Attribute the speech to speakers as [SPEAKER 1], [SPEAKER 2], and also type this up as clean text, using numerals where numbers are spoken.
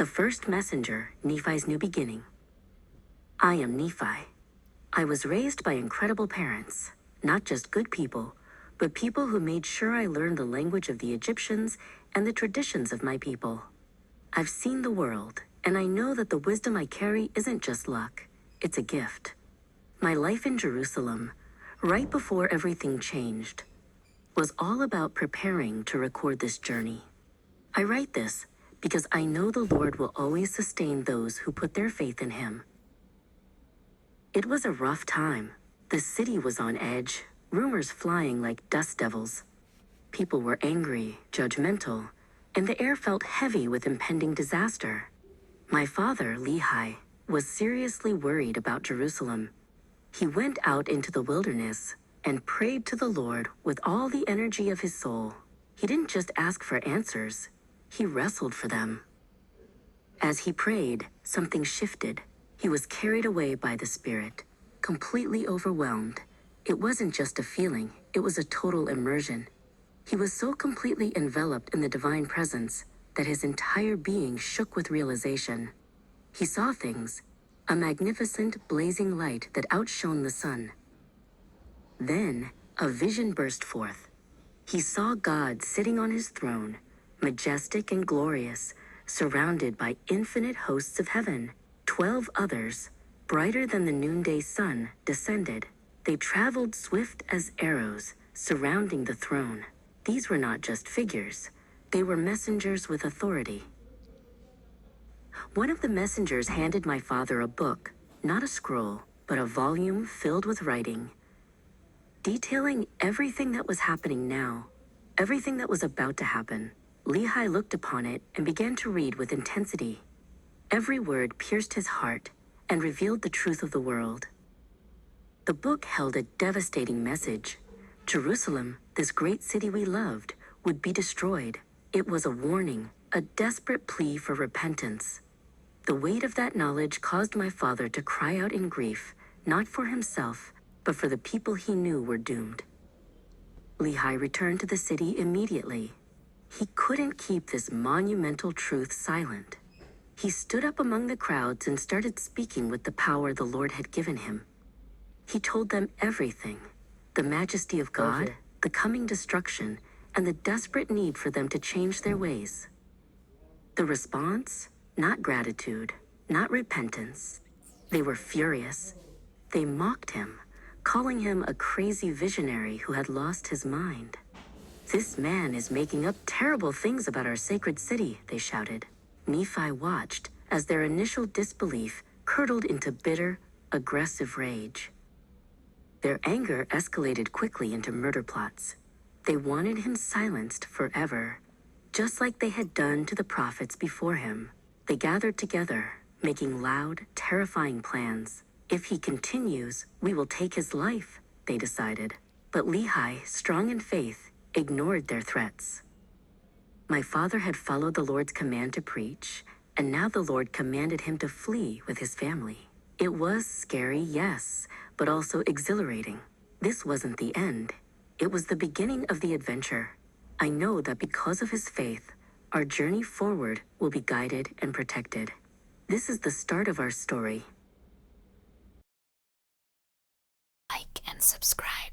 [SPEAKER 1] The first messenger, Nephi's new beginning. I am Nephi. I was raised by incredible parents, not just good people, but people who made sure I learned the language of the Egyptians and the traditions of my people. I've seen the world, and I know that the wisdom I carry isn't just luck, it's a gift. My life in Jerusalem, right before everything changed, was all about preparing to record this journey. I write this because I know the Lord will always sustain those who put their faith in Him. It was a rough time. The city was on edge, rumors flying like dust devils. People were angry, judgmental, and the air felt heavy with impending disaster. My father, Lehi, was seriously worried about Jerusalem. He went out into the wilderness and prayed to the Lord with all the energy of his soul. He didn't just ask for answers, he wrestled for them. As he prayed, something shifted. He was carried away by the Spirit, completely overwhelmed. It wasn't just a feeling, it was a total immersion. He was so completely enveloped in the divine presence that his entire being shook with realization. He saw things, a magnificent blazing light that outshone the sun. Then, a vision burst forth. He saw God sitting on his throne, majestic and glorious, surrounded by infinite hosts of heaven. 12 others, brighter than the noonday sun, descended. They traveled swift as arrows, surrounding the throne. These were not just figures. They were messengers with authority. One of the messengers handed my father a book, not a scroll, but a volume filled with writing, detailing everything that was happening now, everything that was about to happen. Lehi looked upon it and began to read with intensity. Every word pierced his heart and revealed the truth of the world. The book held a devastating message. Jerusalem, this great city we loved, would be destroyed. It was a warning, a desperate plea for repentance. The weight of that knowledge caused my father to cry out in grief, not for himself, but for the people he knew were doomed. Lehi returned to the city immediately. He couldn't keep this monumental truth silent. He stood up among the crowds and started speaking with the power the Lord had given him. He told them everything, the majesty of God, the coming destruction, and the desperate need for them to change their ways. The response? Not gratitude, not repentance. They were furious. They mocked him, calling him a crazy visionary who had lost his mind. "This man is making up terrible things about our sacred city," they shouted. Nephi watched as their initial disbelief curdled into bitter, aggressive rage. Their anger escalated quickly into murder plots. They wanted him silenced forever, just like they had done to the prophets before him. They gathered together, making loud, terrifying plans. If he continues, we will take his life, they decided. But Lehi, strong in faith, ignored their threats. My father had followed the Lord's command to preach, and now the Lord commanded him to flee with his family. It was scary, yes, but also exhilarating. This wasn't the end. It was the beginning of the adventure. I know that because of his faith, our journey forward will be guided and protected. This is the start of our story.
[SPEAKER 2] Like and subscribe.